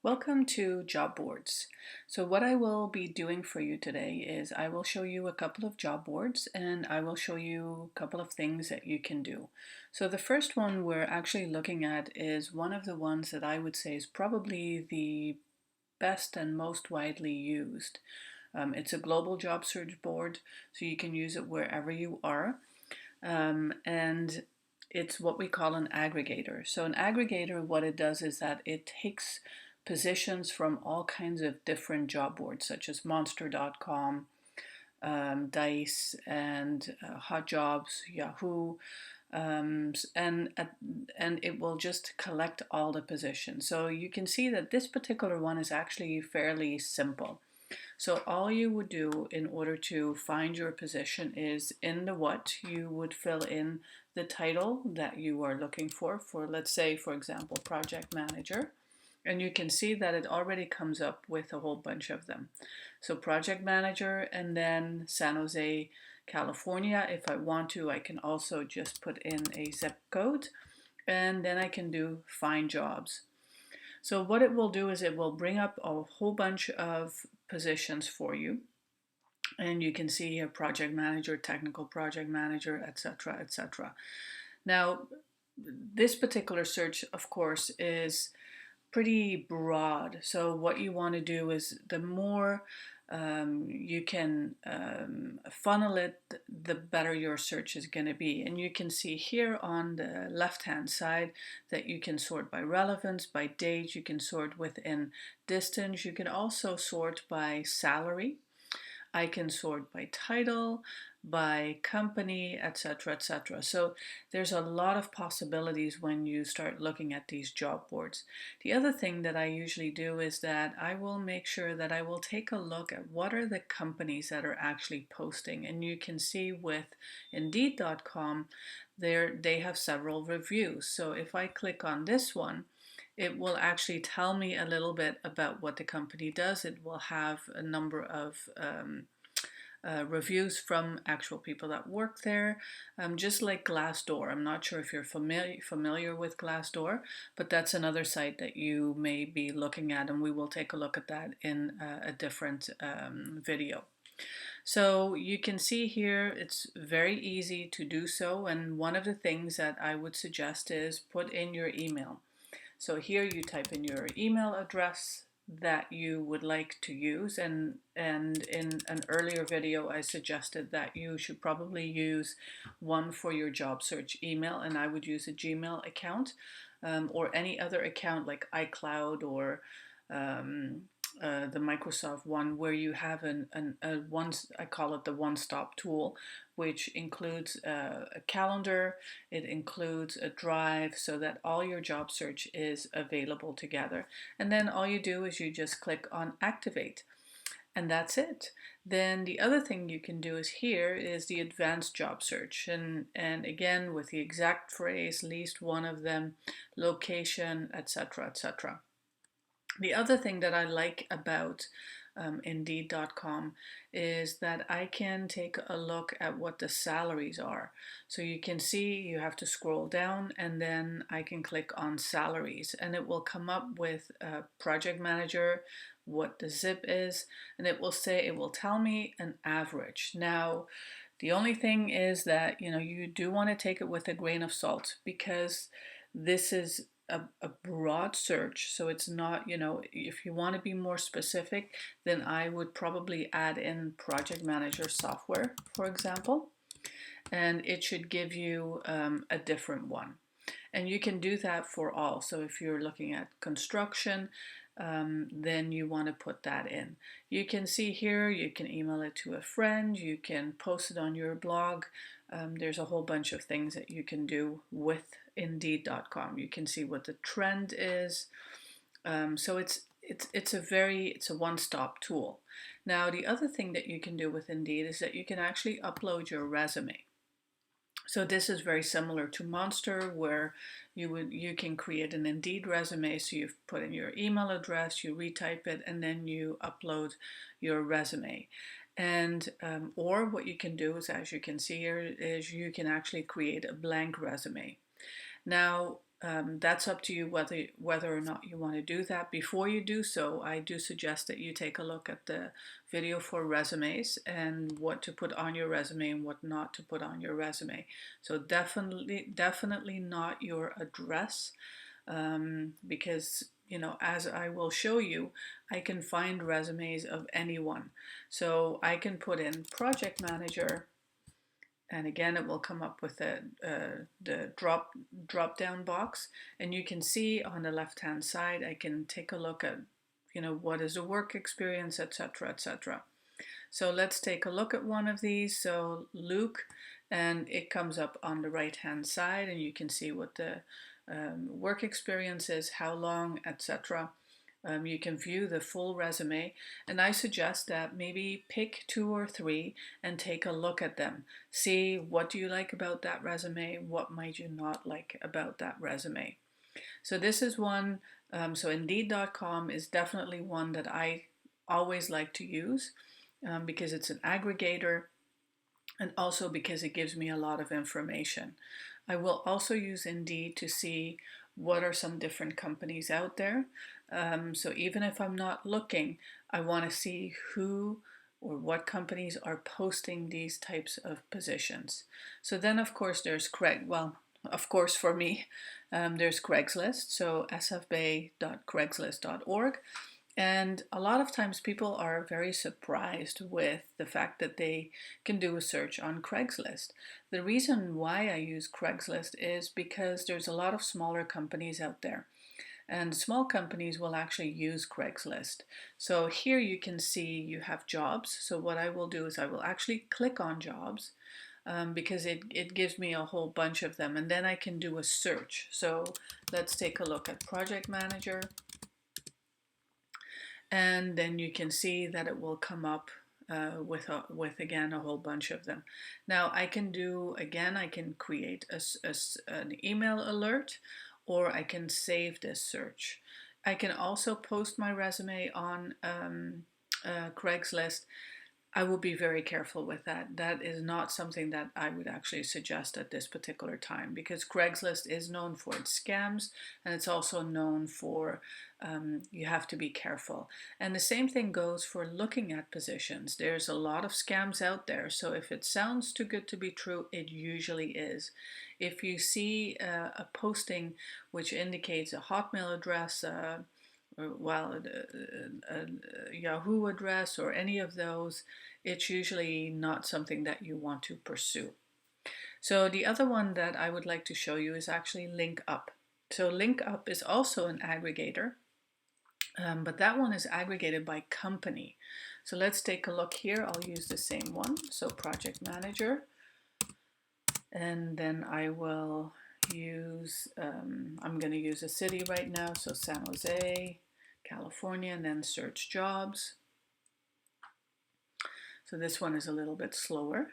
Welcome to Job Boards. So what I will be doing for you today is I will show you a couple of job boards and I will show you a couple of things that you can do. So the first one we're actually looking at is one of the ones that I would say is probably the best and most widely used. It's a global job search board, so you can use it wherever you are. And it's what we call an aggregator. So an aggregator, what it does is that it takes positions from all kinds of different job boards, such as Monster.com, Dice, and Hot Jobs, Yahoo, um, and and it will just collect all the positions. So you can see that this particular one is actually fairly simple. So all you would do in order to find your position is in the what, you would fill in the title that you are looking for let's say, for example, project manager. And you can see that it already comes up with a whole bunch of them. So project manager and then San Jose, California. If I want to, I can also just put in a zip code and then I can do find jobs. So what it will do is it will bring up a whole bunch of positions for you. And you can see here project manager, technical project manager, etc., etc. Now, this particular search, of course, is pretty broad. So what you want to do is the more you can funnel it, the better your search is going to be. And you can see here on the left hand side that you can sort by relevance, by date, you can sort within distance, you can also sort by salary. I can sort by title, by company, etc., etc. So there's a lot of possibilities when you start looking at these job boards. The other thing that I usually do is that I will make sure that I will take a look at what are the companies that are actually posting. And you can see with Indeed.com, they have several reviews. So if I click on this one, it will actually tell me a little bit about what the company does. It will have a number of reviews from actual people that work there, just like Glassdoor. I'm not sure if you're familiar with Glassdoor, but that's another site that you may be looking at, and we will take a look at that in a different video. So you can see here it's very easy to do so, and one of the things that I would suggest is put in your email. So here you type in your email address that you would like to use, and in an earlier video I suggested that you should probably use one for your job search email, and I would use a Gmail account, or any other account like iCloud or um, the Microsoft one, where you have a one, I call it the one-stop tool, which includes a calendar, it includes a drive, so that all your job search is available together. And then all you do is you just click on activate, and that's it. Then the other thing you can do is here is the advanced job search, and again with the exact phrase, least one of them, location, etc., etc. The other thing that I like about Indeed.com is that I can take a look at what the salaries are. So you can see you have to scroll down, and then I can click on salaries, and it will come up with a project manager, what the zip is, and it will tell me an average. Now, the only thing is that you do want to take it with a grain of salt, because this is a broad search. So it's not, if you want to be more specific, then I would probably add in project manager software, for example, and it should give you a different one. And you can do that for all. So if you're looking at construction, then you want to put that in. You can see here, you can email it to a friend, you can post it on your blog. There's a whole bunch of things that you can do with Indeed.com. You can see what the trend is. So it's a one-stop tool. Now, the other thing that you can do with Indeed is that you can actually upload your resume. So this is very similar to Monster, where you can create an Indeed resume. So you put in your email address, you retype it, and then you upload your resume. And or what you can do is, as you can see here, is you can actually create a blank resume. Now, that's up to you whether or not you want to do that. Before you do so, I do suggest that you take a look at the video for resumes and what to put on your resume and what not to put on your resume. So definitely not your address, because as I will show you, I can find resumes of anyone. So I can put in project manager, and again it will come up with the drop down box, and you can see on the left hand side I can take a look at what is the work experience, etc., etc. So let's take a look at one of these. So Luke, and it comes up on the right hand side, and you can see what the work experience is, how long, etc. You can view the full resume, and I suggest that maybe pick 2 or 3 and take a look at them. See, what do you like about that resume? What might you not like about that resume? So this is one, so Indeed.com is definitely one that I always like to use, because it's an aggregator, and also because it gives me a lot of information. I will also use Indeed to see what are some different companies out there. So even if I'm not looking, I want to see who or what companies are posting these types of positions. So then, of course, there's of course for me, there's Craigslist, so sfbay.craigslist.org. And a lot of times people are very surprised with the fact that they can do a search on Craigslist. The reason why I use Craigslist is because there's a lot of smaller companies out there, and small companies will actually use Craigslist. So here you can see you have jobs. So what I will do is I will actually click on jobs, because it gives me a whole bunch of them, and then I can do a search. So let's take a look at project manager, and then you can see that it will come up with again a whole bunch of them. Now I can create an email alert, or I can save this search. I can also post my resume on Craigslist. I will be very careful with that. That is not something that I would actually suggest at this particular time, because Craigslist is known for its scams, and it's also known for you have to be careful. And the same thing goes for looking at positions. There's a lot of scams out there, so if it sounds too good to be true, it usually is. If you see a posting which indicates a Hotmail address, well, a Yahoo address, or any of those, it's usually not something that you want to pursue. So the other one that I would like to show you is actually LinkUp. So LinkUp is also an aggregator, but that one is aggregated by company. So let's take a look here. I'll use the same one. So project manager, and then I will use, I'm going to use a city right now, so San Jose, California, and then search jobs. So this one is a little bit slower.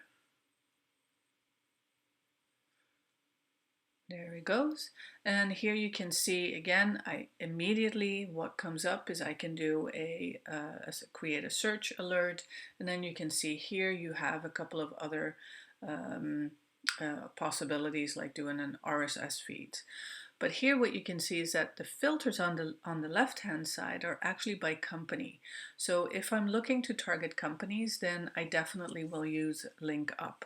There it goes. And here you can see again, what comes up is I can do create a search alert, and then you can see here you have a couple of other possibilities, like doing an RSS feed. But here what you can see is that the filters on the left hand side are actually by company. So if I'm looking to target companies, then I definitely will use LinkUp.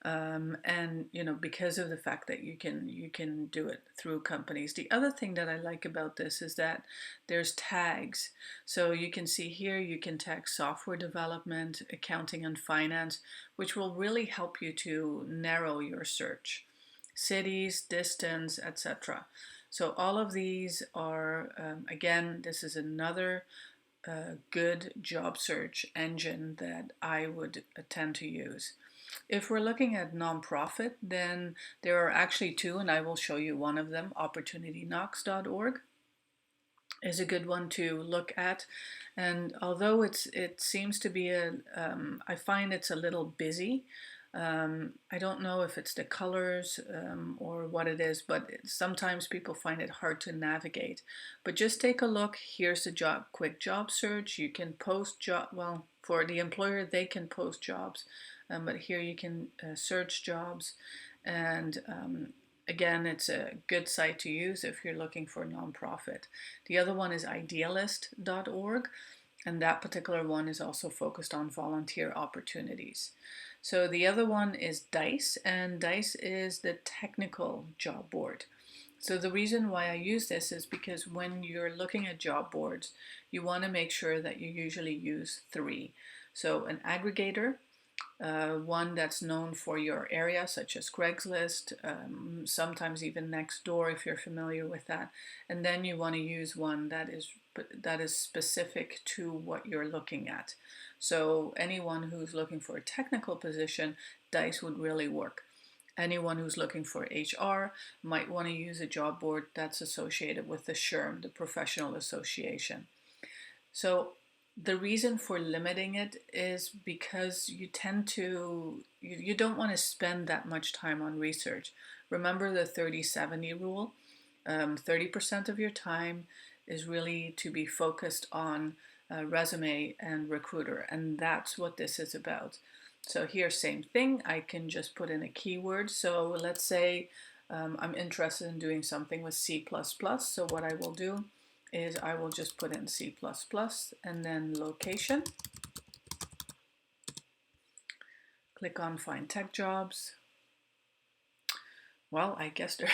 And because of the fact that you can do it through companies. The other thing that I like about this is that there's tags. So you can see here you can tag software development, accounting, and finance, which will really help you to narrow your search. Cities, distance, etc. So all of these are, again, this is another good job search engine that I would tend to use. If we're looking at nonprofit, then there are actually 2, and I will show you one of them. OpportunityKnocks.org is a good one to look at, and although it seems to be I find it's a little busy. I don't know if it's the colors or what it is, but sometimes people find it hard to navigate. But just take a look. Here's the quick job search. You can post for the employer, they can post jobs, but here you can search jobs, and again, it's a good site to use if you're looking for a nonprofit. The other one is idealist.org, and that particular one is also focused on volunteer opportunities. So the other one is DICE, and DICE is the technical job board. So the reason why I use this is because when you're looking at job boards, you want to make sure that you usually use three. So an aggregator, one that's known for your area, such as Craigslist, sometimes even Nextdoor if you're familiar with that. And then you want to use one that is specific to what you're looking at. So anyone who's looking for a technical position, DICE would really work. Anyone who's looking for HR might want to use a job board that's associated with the SHRM, the Professional Association. So the reason for limiting it is because you tend to, you don't want to spend that much time on research. Remember the 30-70 rule? 30% of your time is really to be focused on resume and recruiter, and that's what this is about. So here, same thing, I can just put in a keyword. So let's say I'm interested in doing something with C++. So what I will do is I will just put in C++ and then location. Click on Find Tech Jobs. Well, I guess there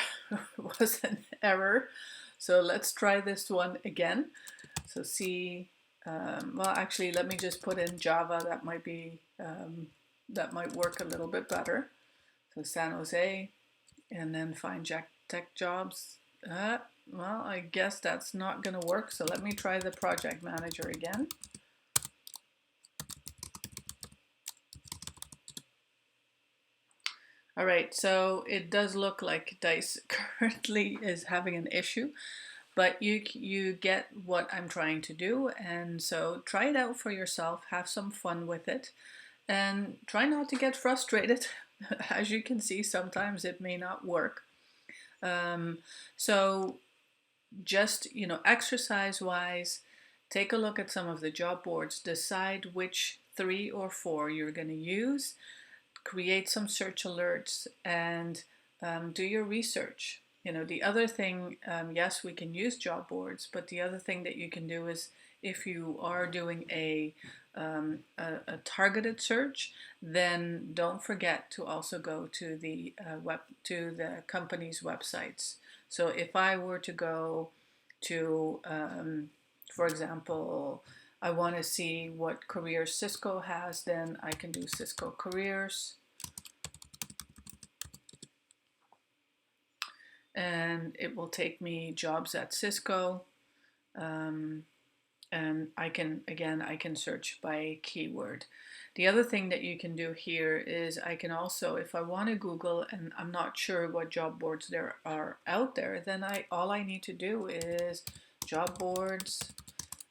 was an error. So let's try this one again. So C, well, actually, let me just put in Java. That might be, that might work a little bit better. So San Jose, and then Find Tech Jobs. Well, I guess that's not going to work. So let me try the project manager again. All right, so it does look like DICE currently is having an issue, but you get what I'm trying to do. And so try it out for yourself, have some fun with it, and try not to get frustrated. As you can see, sometimes it may not work. So just, exercise wise, take a look at some of the job boards, decide which 3 or 4 you're going to use, create some search alerts, and do your research. The other thing, yes, we can use job boards, but the other thing that you can do is, if you are doing a targeted search, then don't forget to also go to the company's websites. So if I were to go to, for example, I want to see what careers Cisco has, then I can do Cisco careers. And it will take me jobs at Cisco. And I can search by keyword. The other thing that you can do here is I can also, if I want to Google and I'm not sure what job boards there are out there, then all I need to do is job boards,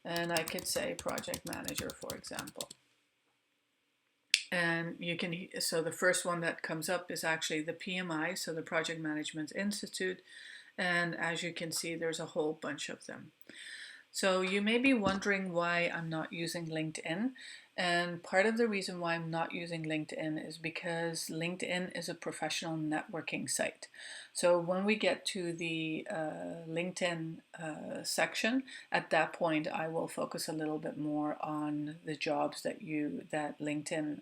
and I could say project manager, for example. And so the first one that comes up is actually the PMI, so the Project Management Institute. And as you can see, there's a whole bunch of them. So you may be wondering why I'm not using LinkedIn. And part of the reason why I'm not using LinkedIn is because LinkedIn is a professional networking site. So when we get to the LinkedIn section, at that point I will focus a little bit more on the jobs that LinkedIn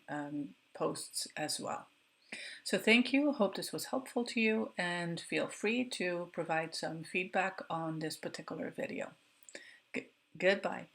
posts as well. So thank you. Hope this was helpful to you, and feel free to provide some feedback on this particular video. Goodbye.